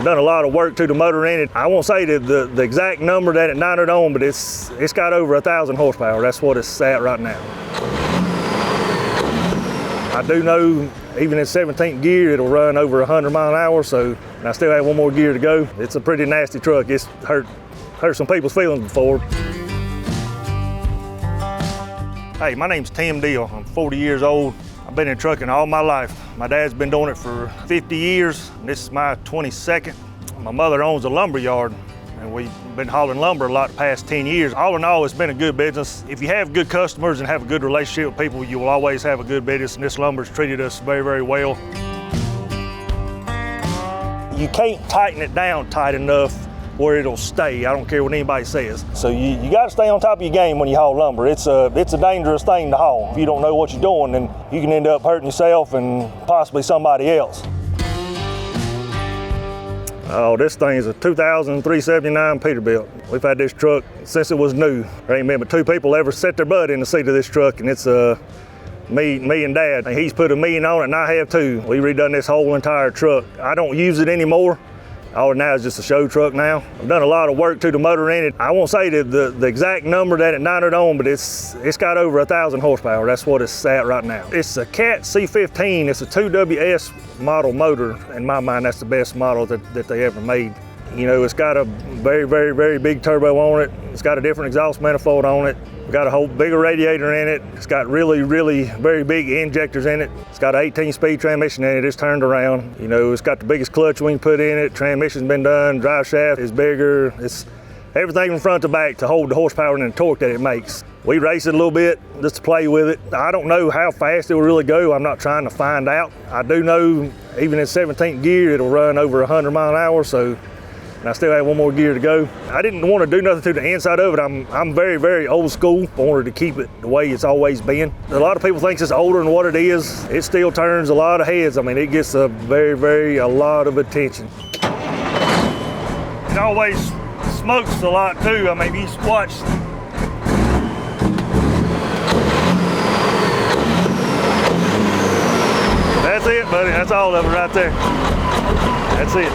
I've done a lot of work to the motor in it. I won't say the exact number that it mounted on, but it's got over 1,000 horsepower. That's what it's at right now. I do know even in 17th gear, it'll run over 100 miles an hour, so I still have one more gear to go. It's a pretty nasty truck. It's hurt some people's feelings before. Hey, my name's Tim Diehl. I'm 40 years old. I've been in trucking all my life. My dad's been doing it for 50 years. This is my 22nd. My mother owns a lumber yard, and we've been hauling lumber a lot the past 10 years. All in all, it's been a good business. If you have good customers and have a good relationship with people, you will always have a good business, and this lumber's treated us very, very well. You can't tighten it down tight enough where it'll stay. I don't care what anybody says. So you got to stay on top of your game when you haul lumber. It's a dangerous thing to haul. If you don't know what you're doing, then you can end up hurting yourself and possibly somebody else. Oh, this thing is a 2003-79 Peterbilt. We've had this truck since it was new. There ain't been but two people ever set their butt in the seat of this truck, and it's me and Dad. He's put $1 million on it, and I have too. We redone this whole entire truck. I don't use it anymore. All now is just a show truck now. I've done a lot of work to the motor in it. I won't say the exact number that it mounted on, but it's got over 1,000 horsepower. That's what it's at right now. It's a Cat C15. It's a 2WS model motor. In my mind, that's the best model that they ever made. You know, it's got a very, very, very big turbo on it. It's got a different exhaust manifold on it. We've got a whole bigger radiator in it. It's got really, really very big injectors in it. It's got an 18-speed transmission in it. It's turned around. You know, it's got the biggest clutch we can put in it. Transmission's been done. Drive shaft is bigger. It's everything from front to back to hold the horsepower and the torque that it makes. We race it a little bit just to play with it. I don't know how fast it will really go. I'm not trying to find out. I do know even in 17th gear, it'll run over 100 miles an hour, so and I still have one more gear to go. I didn't want to do nothing to the inside of it. I'm very, very old school. I wanted to keep it the way it's always been. A lot of people think it's older than what it is. It still turns a lot of heads. I mean, it gets a lot of attention. It always smokes a lot too. I mean, you watch. That's it, buddy. That's all of it right there. That's it.